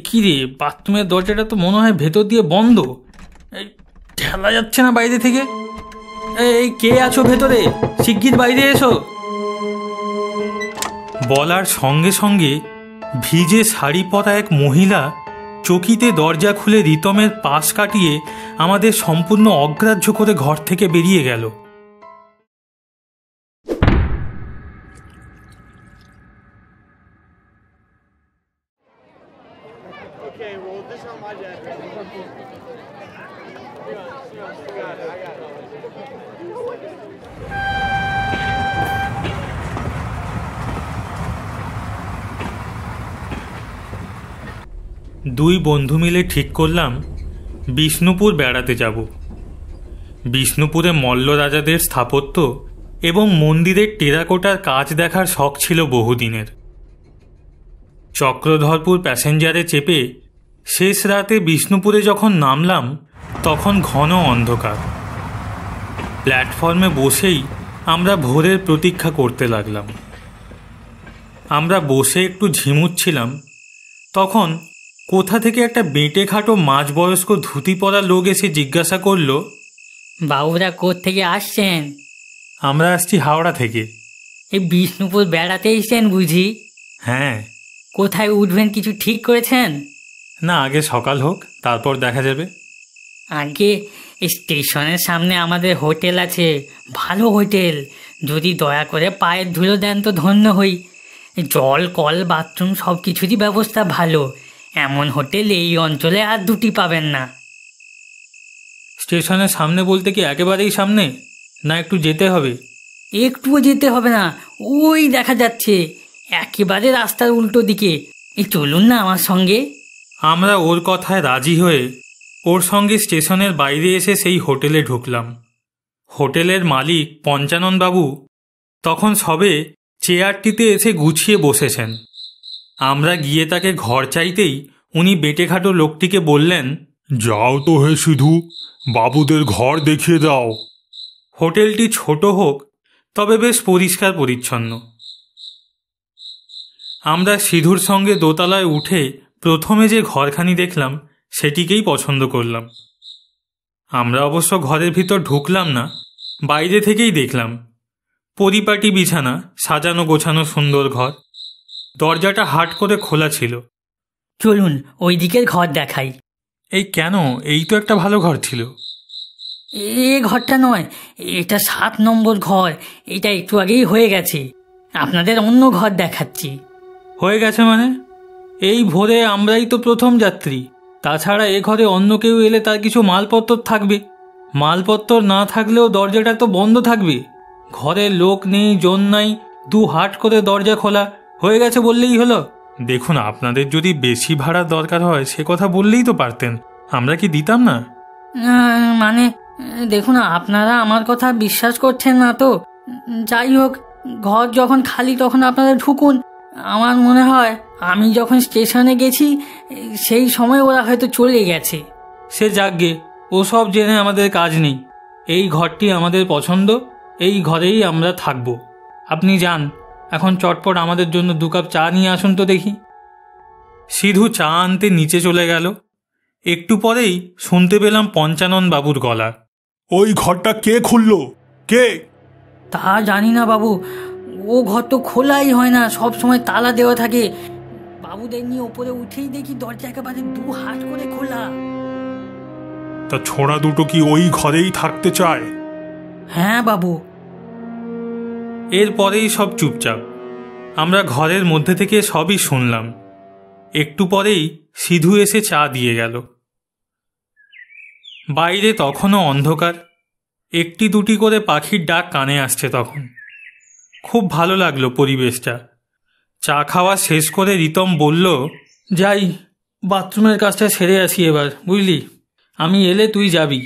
কি রে, বাথরুমের দরজাটা তো মনে হয় ভেতর দিয়ে বন্ধ। ঠেলা যাচ্ছে না বাইরে থেকে। এই কে আছো ভেতরে? শিগগির বাইরে এসো। বলার সঙ্গে সঙ্গে ভিজে শাড়ি পরা এক মহিলা চকিতে দরজা খুলে রিতমের পাশ কাটিয়ে আমাদের সম্পূর্ণ অগ্রাহ্য করে ঘর থেকে বেরিয়ে গেল। দুই বন্ধু মিলে ঠিক করলাম বিষ্ণুপুর বেড়াতে যাব। বিষ্ণুপুরে মল্ল রাজাদের স্থাপত্য এবং মন্দিরের টেরাকোটার কাজ দেখার শখ ছিল বহুদিনের। চক্রধরপুর প্যাসেঞ্জারে চেপে শেষ রাতে বিষ্ণুপুরে যখন নামলাম তখন ঘন অন্ধকার। প্ল্যাটফর্মে বসেই আমরা ভোরের প্রতীক্ষা করতে লাগলাম। আমরা বসে একটু ঝিমুচ্ছিলাম, তখন কোথা থেকে একটা বেঁটে খাটো মাঝবয়স্ক ধুতি পরা লোক এসে জিজ্ঞাসা করল, বাবুরা কোত্থেকে আসছেন? আমরা আসছি হাওড়া থেকে। এই বিষ্ণুপুর বেড়াতে এসেছেন বুঝি? হ্যাঁ। কোথায় উঠবেন কিছু ঠিক করেছেন? না, আগে সকাল হোক, তারপর দেখা যাবে। আগে স্টেশনের সামনে আমাদের হোটেল আছে, ভালো হোটেল। যদি দয়া করে পায়ের ধুলো দেন তো ধন্য হই। জল, কল, বাথরুম সব কিছুরই ব্যবস্থা ভালো। এমন হোটেল এই অঞ্চলে আর দুটি পাবেন না। স্টেশনের সামনে বলতে কি একেবারেই সামনে, না একটু যেতে হবে? একটুও যেতে হবে না, ওই দেখা যাচ্ছে একেবারে রাস্তার উল্টো দিকে। এই চলুন না আমার সঙ্গে। আমরা ওর কথায় রাজি হয়ে ওর সঙ্গে স্টেশনের বাইরে এসে সেই হোটেলে ঢুকলাম। হোটেলের মালিক পঞ্চাননবাবু তখন সবে চেয়ারটিতে এসে গুছিয়ে বসেছেন। আমরা গিয়ে তাকে ঘর চাইতেই উনি বেটেখাটো লোকটিকে বললেন, যাও তো হে সিধু, বাবুদের ঘর দেখিয়ে দাও। হোটেলটি ছোট হোক তবে বেশ পরিষ্কার পরিচ্ছন্ন। আমরা সিধুর সঙ্গে দোতলায় উঠে প্রথমে যে ঘরখানি দেখলাম সেটিকেই পছন্দ করলাম। আমরা অবশ্য ঘরের ভিতর ঢুকলাম না, বাইরে থেকেই দেখলাম। পরিপাটি বিছানা, সাজানো গোছানো সুন্দর ঘর। দরজাটা হাট করে খোলা ছিল। চলুন ওই দিকের ঘর দেখাই। এই কেন? এই তো একটা ভালো ঘর ছিল। এ ঘরটা নয়, এটা 7 নম্বর ঘর। এটা একটু আগেই হয়ে গেছে। আপনাদের অন্য ঘর দেখাচ্ছি। হয়ে গেছে মানে? এই ভোরে আমরাই তো প্রথম যাত্রী। তাছাড়া এ ঘরে অন্য কেউ এলে তার কিছু মালপত্র থাকবে। মালপত্র না থাকলেও দরজাটা তো বন্ধ থাকবে। ঘরে লোক নেই, জন নাই, 2 হাট করে দরজা খোলা। হয়ে গেছে বললেই হলো। দেখুন, আপনাদের যদি বেশি ভাড়া দরকার হয় সে কথা বললেই তো পারতেন, আমরা কি দিতাম না? মানে দেখুন, আপনারা আমার কথা বিশ্বাস করছেন না তো। যাই হোক, ঘর যখন খালি তখন আপনারা ঢুকুন। আমার মনে হয় আমি যখন স্টেশনে গেছি সেই সময় ওরা হয়তো চলে গেছে। সে যাকগে, ওসব জেনে আমাদের কাজ নেই। এই ঘরটি আমাদের পছন্দ, এই ঘরেই আমরা থাকব। আপনি যান, এখন চটপট আমাদের জন্য 2 কাপ চা নিয়ে আসুন তো দেখি। সিধু চা আনতে নিচে চলে গেল। একটু পরেই শুনতে পেলাম পঞ্চানন বাবুর গলা, ওই ঘরটা কে খুললো? কে? তা জানি না বাবু, ও ঘর তো খোলাই হয় না, সব সময় তালা দেওয়া থাকে। বাবুদের নিয়ে ওপরে উঠেই দেখি দরজা একেবারে 2 হাত করে খোলা। তা ছোড়া দুটো কি ওই ঘরেই থাকতে চায়? হ্যাঁ বাবু। এরপরেই সব চুপচাপ। আমরা ঘরের মধ্যে থেকে সবই শুনলাম। একটু পরেই সিধু এসে চা দিয়ে গেল। বাইরে তখনও অন্ধকার। 1-2টি করে পাখির ডাক কানে আসছে তখন। খুব ভালো লাগলো পরিবেশটা। চা খাওয়া শেষ করে রিতম বলল, যাই, বাথরুমের কাজটা সেরে আসি এবার, বুঝলি? আমি এলে তুই যাবি।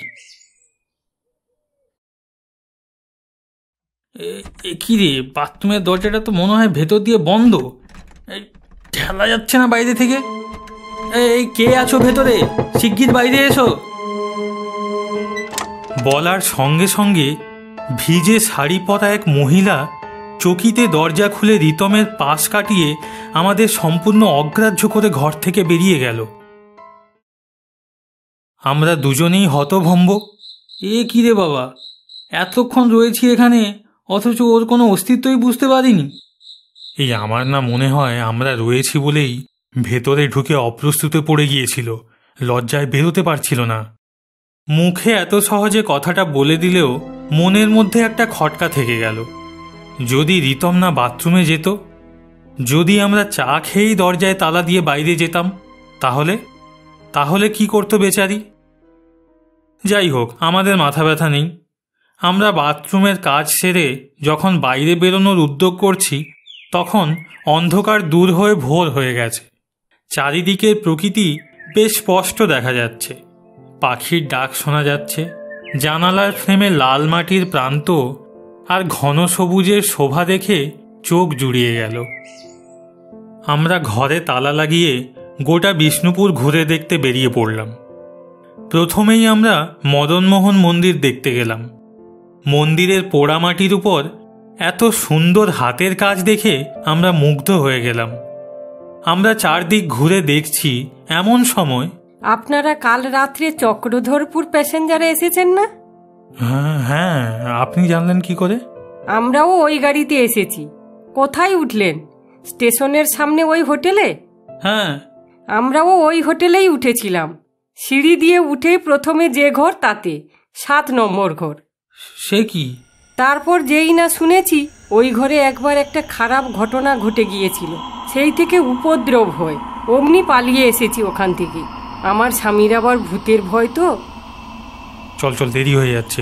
কি রে, বাথরুমের দরজাটা তো মনে হয় ভেতর দিয়ে বন্ধ। ঠেলা যাচ্ছে না বাইরে থেকে। এই কে আছো ভেতরে? শিগগির বাইরে এসো। বলার সঙ্গে সঙ্গে ভিজে শাড়ি পরা এক মহিলা চকিতে দরজা খুলে রিতমের পাশ কাটিয়ে আমাদের সম্পূর্ণ অগ্রাহ্য করে ঘর থেকে বেরিয়ে গেল। আমরা দুজনেই হতভম্ব। এ কি রে বাবা, এতক্ষণ রয়েছি এখানে, অথচ ওর কোনো অস্তিত্বই বুঝতে পারিনি। এই আমার না মনে হয় আমরা রয়েছি বলেই ভেতরে ঢুকে অপ্রস্তুতে পড়ে গিয়েছিল, লজ্জায় বেরোতে পারছিল না। মুখে এত সহজে কথাটা বলে দিলেও মনের মধ্যে একটা খটকা থেকে গেল। যদি রিতম না বাথরুমে যেত, যদি আমরা চা খেয়েই দরজায় তালা দিয়ে বাইরে যেতাম, তাহলে তাহলে কি করতো বেচারি? যাই হোক, আমাদের মাথা ব্যথা নেই। আমরা বাথরুমের কাজ সেরে যখন বাইরে বেরোনোর উদ্যোগ করছি, তখন অন্ধকার দূর হয়ে ভোর হয়ে গেছে। চারিদিকের প্রকৃতি বেশ স্পষ্ট দেখা যাচ্ছে, পাখির ডাক শোনা যাচ্ছে, জানালার ফ্রেমে লাল মাটির প্রান্ত আর ঘন সবুজের শোভা দেখে চোখ জুড়িয়ে গেল। আমরা ঘরে তালা লাগিয়ে গোটা বিষ্ণুপুর ঘুরে দেখতে বেরিয়ে পড়লাম। প্রথমেই আমরা মদনমোহন মন্দির দেখতে গেলাম। মন্দিরের পোড়ামাটির উপর এত সুন্দর হাতের কাজ দেখে আমরা মুগ্ধ হয়ে গেলাম। আমরা চারদিক ঘুরে দেখছি, এমন সময় আপনারা কাল রাত্রে চক্রধরপুর প্যাসেঞ্জারে এসেছেন না? হ্যাঁ, আপনি জানলেন কি করে? আমরাও ওই গাড়িতে এসেছি। কোথায় উঠলেন? স্টেশনের সামনে ওই হোটেলে? হ্যাঁ, আমরাও ওই হোটেলেই উঠেছিলাম। সিঁড়ি দিয়ে উঠেই প্রথমে যে ঘর, তাতে 7 নম্বর ঘর। সে কি? তারপর যেই না শুনেছি ওই ঘরে একবার একটা খারাপ ঘটনা ঘটে গিয়েছিল, সেই থেকে উপদ্রব হয়, অমনি পালিয়ে এসেছি ওখান থেকে। আমার স্বামীর আবার ভূতের ভয় তো। চল চল, দেরি হয়ে যাচ্ছে।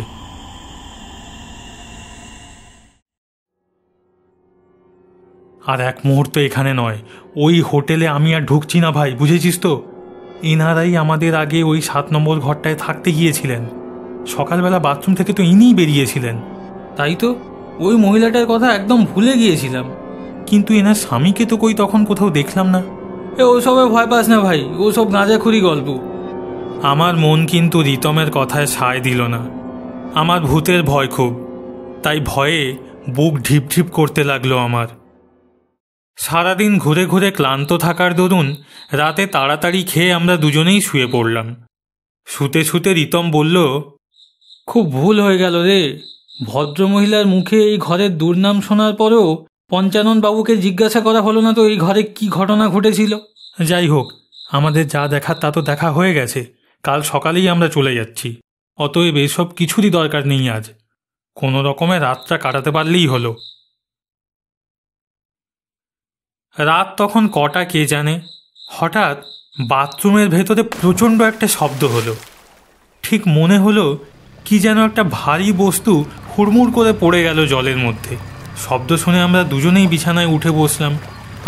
আর এক মুহূর্ত এখানে নয়, ওই হোটেলে আমি আর ঢুকছি না ভাই, বুঝেছিস তো? এনারাই আমাদের আগে ওই 7 নম্বর ঘরটায় থাকতে গিয়েছিলেন। সকালবেলা বাথরুম থেকে তো ইনিই বেরিয়েছিলেন। তাই তো, ওই মহিলাটার কথা একদম ভুলে গিয়েছিলাম। কিন্তু এনার স্বামীকে তো কই তখন কোথাও দেখলাম না। ওসবে ভয় পাস না ভাই, ওসব গাঁজাখুরি গল্প। আমার মন কিন্তু রিতমের কথায় সায় দিল না। আমার ভূতের ভয় খুব, তাই ভয়ে বুক ঢিপ ঢিপ করতে লাগলো আমার। সারাদিন ঘুরে ঘুরে ক্লান্ত থাকার দরুন রাতে তাড়াতাড়ি খেয়ে আমরা দুজনেই শুয়ে পড়লাম। শুতে শুতে রিতম বলল, খুব ভুল হয়ে গেল রে। ভদ্রমহিলার মুখে এই ঘরের দুর্নাম শোনার পরেও পঞ্চানন বাবুকে জিজ্ঞাসা করা হলো না তো এই ঘরে কি ঘটনা ঘটেছিল। যাই হোক, আমাদের যা দেখার তা তো দেখা হয়ে গেছে। কাল সকালেই আমরা চলে যাচ্ছি, অতএব এসব কিছুরই দরকার নেই আজ। কোনো রকমে রাতটা কাটাতে পারলেই হলো। রাত তখন কটা কে জানে। হঠাৎ বাথরুমের ভেতরে প্রচণ্ড একটা শব্দ হলো। ঠিক মনে হলো কি যেন একটা ভারী বস্তু হুড়মুড় করে পড়ে গেল জলের মধ্যে। শব্দ শুনে আমরা দুজনেই বিছানায় উঠে বসলাম।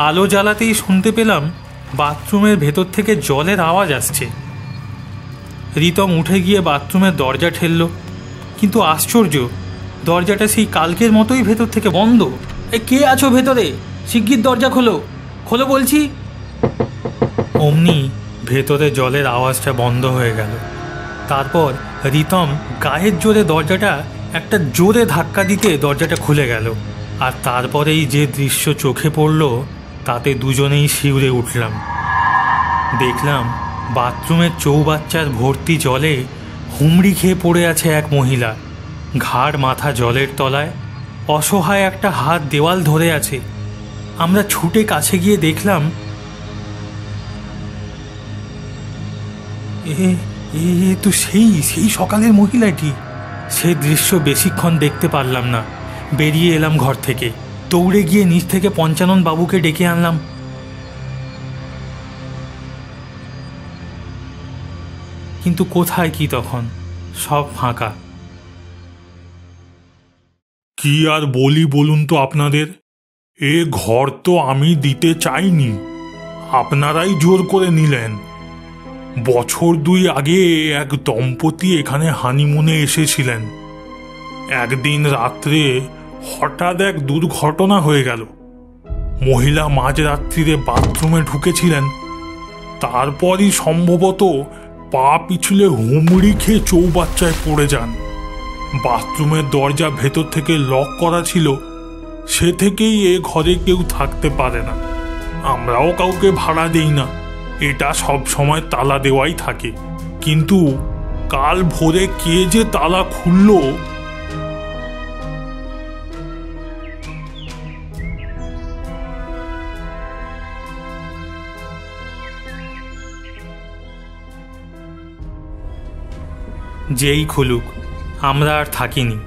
আলো জ্বালাতেই শুনতে পেলাম বাথরুমের ভেতর থেকে জলের আওয়াজ আসছে। রিতম উঠে গিয়ে বাথরুমের দরজা ঠেলল, কিন্তু আশ্চর্য, দরজাটা সেই কালকের মতোই ভেতর থেকে বন্ধ। কে আছো ভেতরে? শিগগির দরজা খোলো, খোলো বলছি। অমনি ভেতরে জলের আওয়াজটা বন্ধ হয়ে গেল। তারপর রিতম গায়ের জোরে দরজাটা একটা জোরে ধাক্কা দিতে দরজাটা খুলে গেল। আর তারপরেই যে দৃশ্য চোখে পড়ল তাতে দুজনেই শিউরে উঠলাম। দেখলাম বাথরুমের চৌবাচ্চার ভর্তি জলে হুমড়ি খেয়ে পড়ে আছে এক মহিলা। ঘাড় মাথা জলের তলায়, অসহায় একটা হাত দেওয়াল ধরে আছে। আমরা ছুটে কাছে গিয়ে দেখলাম এ তো সেই সকালের মহিলাটি। সে দৃশ্য বেশিক্ষণ দেখতে পারলাম না। বেরিয়ে এলাম ঘর থেকে, দৌড়ে গিয়ে নিচ থেকে পঞ্চানন বাবুকে ডেকে আনলাম। কিন্তু কোথায় কি তখন, সব ফাঁকা। কি আর বলি বলুন তো আপনাদের? এ ঘর তো আমি দিতে চাইনি, আপনারাই জোর করে নিলেন। বছর 2 আগে এক দম্পতি এখানে হানিমুনে এসেছিলেন। একদিন রাত্রে হঠাৎ এক দুর্ঘটনা হয়ে গেল। মহিলা মাঝরাত্রিরে বাথরুমে ঢুকেছিলেন, তারপরই সম্ভবত পা পিছলে হুমড়ি খেয়ে চৌবাচ্চায় পড়ে যান। বাথরুমের দরজা ভেতর থেকে লক করা ছিল, সে থেকেই এ ঘরে কেউ থাকতে পারে না। আমরাও কাউকে ভাড়া দেই না, এটা সব সময় তালা দেওয়াই থাকে। কিন্তু কাল ভোরে কে যে তালা খুললো। যেই খুলুক, আমরা আর থাকিনি।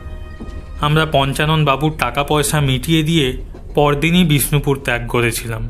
আমরা পঞ্চানন বাবুর টাকা পয়সা মিটিয়ে দিয়ে পরদিনই বিষ্ণুপুর ত্যাগ করেছিলাম।